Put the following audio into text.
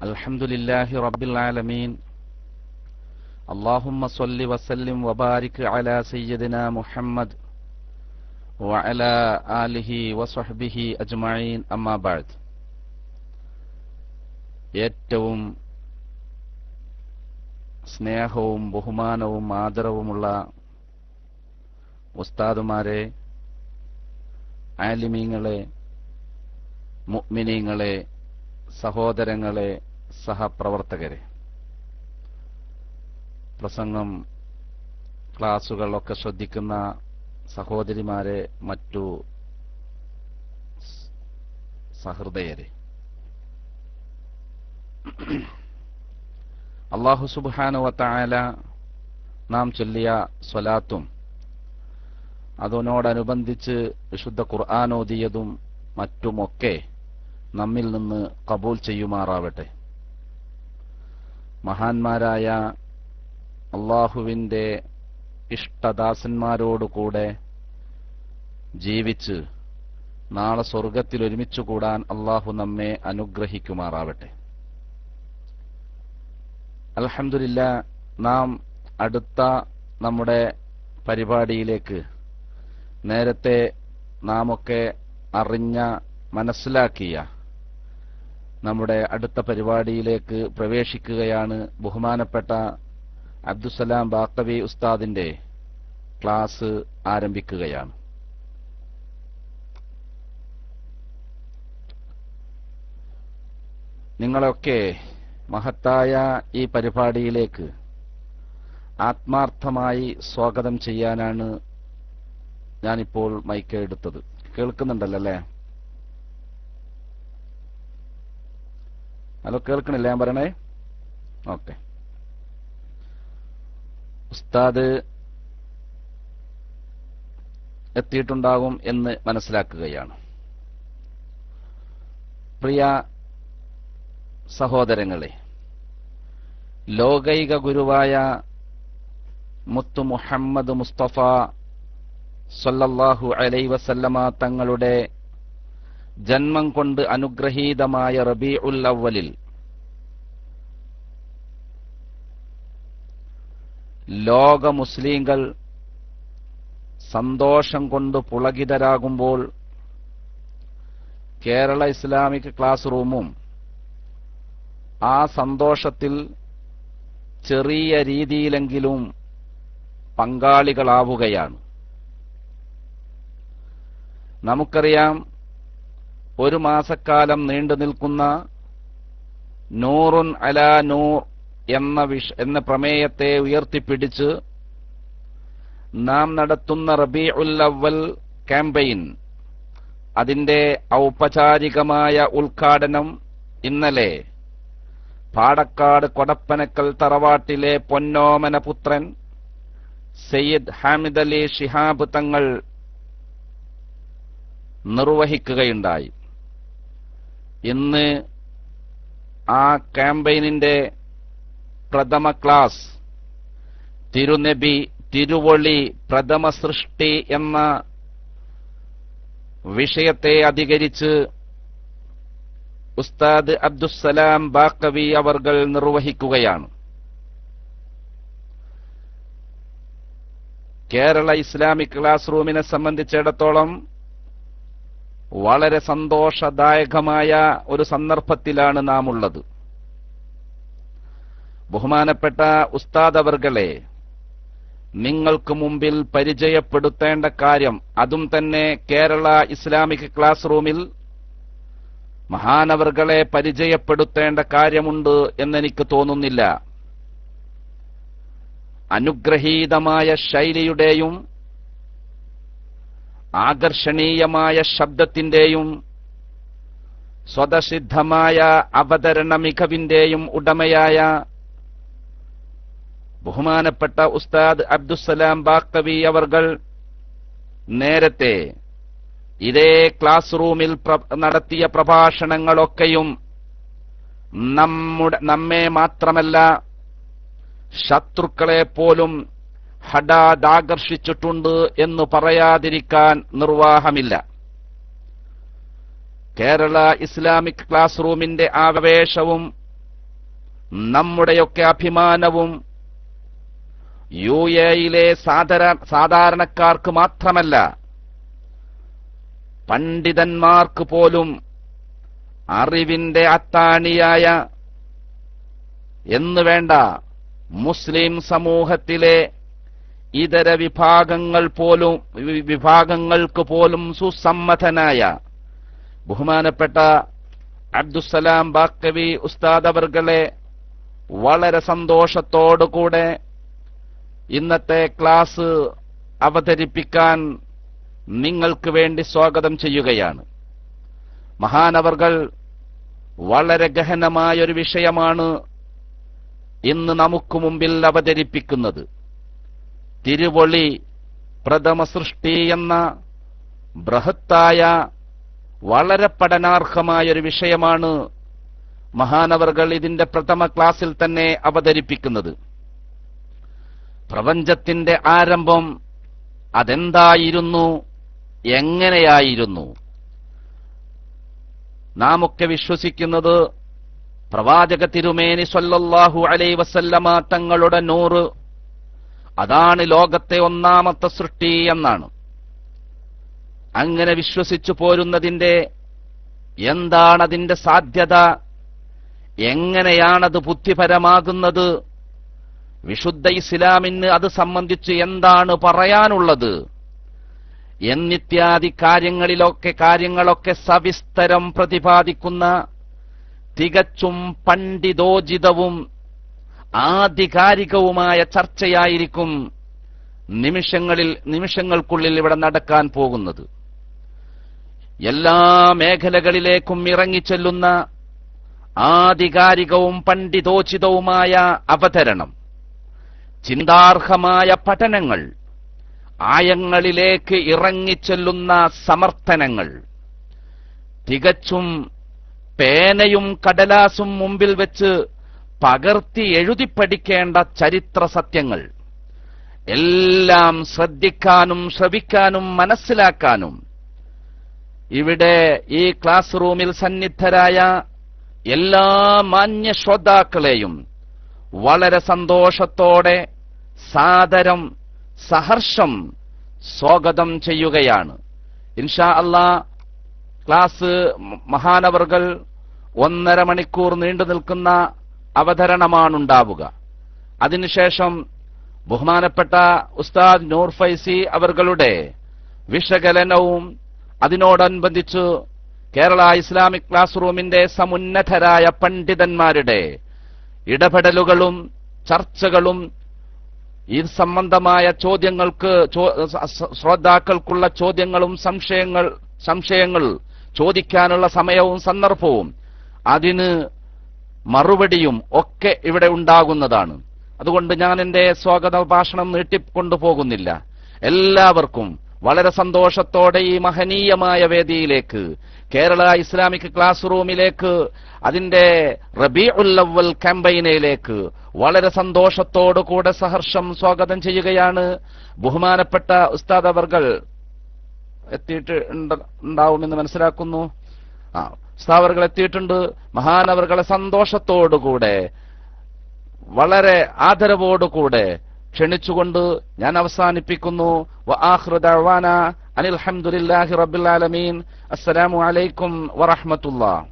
അൽഹംദുലില്ലാഹി റബ്ബിൽ ആലമീൻ. അല്ലാഹുമ്മ സ്വല്ലി വസല്ലിം വബാരിക് അലാ സയ്യിദിനാ മുഹമ്മദ് വഅലാ ആലിഹി വസ്വഹ്ബിഹി അജ്മഈൻ. അമ്മാ ബഅദ്. ഏറ്റവും സ്നേഹവും ബഹുമാനവും ആദരവുമുള്ള ഉസ്താദുമാരെ, ആലിമീങ്ങളെ, മുഅ്മിനീങ്ങളെ, സഹോദരങ്ങളെ, സഹപ്രവർത്തകരെ, പ്രസംഗം ക്ലാസുകളൊക്കെ ശ്രദ്ധിക്കുന്ന സഹോദരിമാരെ, മറ്റു സഹൃദയരെ, അല്ലാഹു സുബ്ഹാനഹു വ തആല നാം ചൊല്ലിയ സ്വലാത്തും അതിനോടനുബന്ധിച്ച് വിശുദ്ധ ഖുർആൻ ഓതിയതും മറ്റുമൊക്കെ നമ്മിൽ നിന്ന് ഖബൂൽ ചെയ്യുമാറാവട്ടെ. മഹാന്മാരായ അല്ലാഹുവിന്റെ ഇഷ്ടദാസന്മാരോടുകൂടെ ജീവിച്ച് നാളെ സ്വർഗത്തിൽ ഒരുമിച്ചു കൂടാൻ അല്ലാഹു നമ്മെ അനുഗ്രഹിക്കുമാറാവട്ടെ. അൽഹംദുലില്ലാഹ്, നാം അടുത്ത നമ്മുടെ പരിപാടിയിലേക്ക്, നേരത്തെ നാമൊക്കെ അറിഞ്ഞ മനസ്സിലാക്കിയ നമ്മുടെ അടുത്ത പരിപാടിയിലേക്ക് പ്രവേശിക്കുകയാണ്. ബഹുമാനപ്പെട്ട അബ്ദുസ്സലാം ബാക്കവി ഉസ്താദിന്റെ ക്ലാസ് ആരംഭിക്കുകയാണ്. നിങ്ങളൊക്കെ മഹത്തായ ഈ പരിപാടിയിലേക്ക് ആത്മാർത്ഥമായി സ്വാഗതം ചെയ്യാനാണ് ഞാനിപ്പോൾ മൈക്ക് എടുത്തത്. കേൾക്കുന്നുണ്ടല്ലോ അല്ലേ? ഹലോ, കേൾക്കണില്ല ഞാൻ പറയണേ? ഓക്കെ. ഉസ്താദ് എത്തിയിട്ടുണ്ടാകും എന്ന് മനസ്സിലാക്കുകയാണ്. പ്രിയ സഹോദരങ്ങളെ, ലോകൈക ഗുരുവായ മുത്തു മുഹമ്മദ് മുസ്തഫ സല്ലല്ലാഹു അലൈഹി വസല്ലമ തങ്ങളുടെ ജന്മം കൊണ്ട് അനുഗ്രഹീതമായ റബീഉൽ അവ്വലിൽ ലോക മുസ്ലിങ്ങൾ സന്തോഷം കൊണ്ട് പുളകിതരാകുമ്പോൾ കേരള ഇസ്ലാമിക് ക്ലാസ് റൂമും ആ സന്തോഷത്തിൽ ചെറിയ രീതിയിലെങ്കിലും പങ്കാളികളാവുകയാണ്. നമുക്കറിയാം, ഒരു മാസക്കാലം നീണ്ടു നിൽക്കുന്ന നൂറുൻ അലാ നൂർ എന്ന പ്രമേയത്തെ ഉയർത്തിപ്പിടിച്ച് നാം നടത്തുന്ന റബീഉൽ അവ്വൽ ക്യാമ്പയിൻ, അതിന്റെ ഔപചാരികമായ ഉദ്ഘാടനം ഇന്നലെ പാടക്കാട് കൊടപ്പനക്കൽ തറവാട്ടിലെ പൊന്നോമന പുത്രൻ സയ്യിദ് ഹാമിദ് അലി ശിഹാബ് തങ്ങൾ നിർവഹിക്കുകയുണ്ടായി. ഇന്ന് ആ ക്യാമ്പയിനിന്റെ പ്രഥമ ക്ലാസ് തിരുനബി, തിരുവൊളി, പ്രഥമ സൃഷ്ടി എന്ന വിഷയത്തെ അധികരിച്ച് ഉസ്താദ് അബ്ദുസ്സലാം ബാക്കവി അവർകൾ നിർവഹിക്കുകയാണ്. കേരള ഇസ്ലാമിക് ക്ലാസ് റൂമിനെ സംബന്ധിച്ചിടത്തോളം വളരെ സന്തോഷദായകമായ ഒരു സന്ദർഭത്തിലാണ് നാം ഉള്ളത്. ബഹുമാനപ്പെട്ട ഉസ്താദ് അവർകളെ നിങ്ങൾക്ക് മുമ്പിൽ പരിചയപ്പെടുത്തേണ്ട കാര്യം, അതും തന്നെ കേരള ഇസ്ലാമിക് ക്ലാസ് റൂമിൽ മഹാനവർകളെ പരിചയപ്പെടുത്തേണ്ട കാര്യമുണ്ട് എന്നെനിക്ക് തോന്നുന്നില്ല. അനുഗ്രഹീതമായ ശൈലിയുടെയും ആകർഷണീയമായ ശബ്ദത്തിന്റെയും സ്വതസിദ്ധമായ അവതരണ മികവിന്റെയും ഉടമയായ ബഹുമാനപ്പെട്ട ഉസ്താദ് അബ്ദുസ്സലാം ബാക്കവി അവർകൾ നേരത്തെ ഇതേ ക്ലാസ് റൂമിൽ നടത്തിയ പ്രഭാഷണങ്ങളൊക്കെയും നമ്മെ മാത്രമല്ല ശത്രുക്കളെ പോലും ഹഠാദാകർഷിച്ചിട്ടുണ്ട് എന്ന് പറയാതിരിക്കാൻ നിർവാഹമില്ല. കേരള ഇസ്ലാമിക് ക്ലാസ് റൂമിന്റെ ആവേശവും നമ്മുടെയൊക്കെ അഭിമാനവും UAE-യിലെ സാധാരണക്കാർക്ക് മാത്രമല്ല, പണ്ഡിതന്മാർക്ക് പോലും അറിവിന്റെ അത്താണിയായ എന്ന് വേണ്ട മുസ്ലിം സമൂഹത്തിലെ ഇതര വിഭാഗങ്ങൾക്ക് പോലും സുസമ്മതനായ ബഹുമാനപ്പെട്ട അബ്ദുസ്സലാം ബാക്കവി ഉസ്താദ് അവർകളെ വളരെ സന്തോഷത്തോടുകൂടെ ഇന്നത്തെ ക്ലാസ് അവതരിപ്പിക്കാൻ നിങ്ങൾക്ക് വേണ്ടി സ്വാഗതം ചെയ്യുകയാണ്. മഹാനവർകൾ വളരെ ഗഹനമായൊരു വിഷയമാണ് ഇന്ന് നമുക്ക് മുമ്പിൽ അവതരിപ്പിക്കുന്നത്. തിരുവൊളി പ്രഥമ സൃഷ്ടി എന്ന ബൃഹത്തായ വളരെ പഠനാർഹമായൊരു വിഷയമാണ് മഹാനവർകൾ ഇതിന്റെ പ്രഥമ ക്ലാസ്സിൽ തന്നെ അവതരിപ്പിക്കുന്നത്. പ്രപഞ്ചത്തിന്റെ ആരംഭം അതെന്തായിരുന്നു, എങ്ങനെയായിരുന്നു? നാമൊക്കെ വിശ്വസിക്കുന്നത് പ്രവാചക തിരുമേനി സ്വല്ലല്ലാഹു അലൈഹി വസല്ലമ തങ്ങളുടെ നൂറ് അതാണ് ലോകത്തെ ഒന്നാമത്തെ സൃഷ്ടി എന്നാണ്. അങ്ങനെ വിശ്വസിച്ചു പോരുന്നതിന്റെ എന്താണതിന്റെ സാധ്യത, എങ്ങനെയാണത് ബുദ്ധിപരമാകുന്നത്, വിശുദ്ധ ഇസ്ലാമിന് അത് സംബന്ധിച്ച് എന്താണ് പറയാനുള്ളത് എന്നിത്യാദി കാര്യങ്ങളൊക്കെ സവിസ്തരം പ്രതിപാദിക്കുന്ന തികച്ചും പണ്ഡിതോചിതവും ആധികാരികവുമായ ചർച്ചയായിരിക്കും നിമിഷങ്ങൾക്കുള്ളിൽ ഇവിടെ നടക്കാൻ പോകുന്നത്. എല്ലാ മേഖലകളിലേക്കും ഇറങ്ങിച്ചെല്ലുന്ന ആധികാരികവും പണ്ഡിതോചിതവുമായ അവതരണം, ചിന്താർഹമായ പഠനങ്ങൾ, ആയങ്ങളിലേക്ക് ഇറങ്ങിച്ചെല്ലുന്ന സമർത്ഥനങ്ങൾ, തികച്ചും പേനയും കടലാസും മുമ്പിൽ വെച്ച് പകർത്തി എഴുതി പഠിക്കേണ്ട ചരിത്ര സത്യങ്ങൾ എല്ലാം ശ്രദ്ധിക്കാനും ശ്രവിക്കാനും മനസ്സിലാക്കാനും ഇവിടെ ഈ ക്ലാസ് റൂമിൽ സന്നിധരായ എല്ലാ മാന്യ ശ്രോതാക്കളെയും വളരെ സന്തോഷത്തോടെ സാദരം സഹർഷം സ്വാഗതം ചെയ്യുകയാണ്. ഇൻഷാ അല്ലാഹ് ക്ലാസ് മഹാനവർകൾ 1.5 മണിക്കൂർ നീണ്ടു നിൽക്കുന്ന അവതരണമാണുണ്ടാവുക. അതിനുശേഷം ബഹുമാനപ്പെട്ട ഉസ്താദ് നൂർ ഫൈസി അവർകളുടെ വിശകലനവും അതിനോടനുബന്ധിച്ച് കേരള ഇസ്ലാമിക് ക്ലാസ് റൂമിന്റെ സമുന്നതരായ പണ്ഡിതന്മാരുടെ ഇടപെടലുകളും ചർച്ചകളും ഈ സംബന്ധമായ ചോദ്യങ്ങൾക്ക് ശ്രോതാക്കൾക്കുള്ള ചോദ്യങ്ങളും സംശയങ്ങൾ ചോദിക്കാനുള്ള സമയവും സന്ദർഭവും അതിന് മറുപടിയും ഒക്കെ ഇവിടെ ഉണ്ടാകുന്നതാണ്. അതുകൊണ്ട് ഞാൻ എന്റെ സ്വാഗത ഭാഷണം നീട്ടിക്കൊണ്ടുപോകുന്നില്ല. എല്ലാവർക്കും വളരെ സന്തോഷത്തോടെ ഈ മഹനീയമായ വേദിയിലേക്ക്, കേരള ഇസ്ലാമിക് ക്ലാസ് റൂമിലേക്ക്, അതിന്റെ റബീഉൽ അവ്വൽ ക്യാമ്പയിനിലേക്ക് വളരെ സന്തോഷത്തോടുകൂടെ സഹർഷം സ്വാഗതം ചെയ്യുകയാണ്. ബഹുമാനപ്പെട്ട ഉസ്താദ് അവർകൾ എത്തിയിട്ട് ഉണ്ടാവുമെന്ന് മനസ്സിലാക്കുന്നു. ഉസ്താദ് അവർകൾ എത്തിയിട്ടുണ്ട്. മഹാനവർകളെ സന്തോഷത്തോടുകൂടെ വളരെ ആദരവോടുകൂടെ ക്ഷണിച്ചുകൊണ്ട് ഞാൻ അവസാനിപ്പിക്കുന്നു. വആഖിറു ദഅവാന അനിൽ ഹംദുലില്ലാഹി റബ്ബിൽ ആലമീൻ. അസ്സലാമു അലൈക്കും വറഹ്മത്തുള്ളാഹി.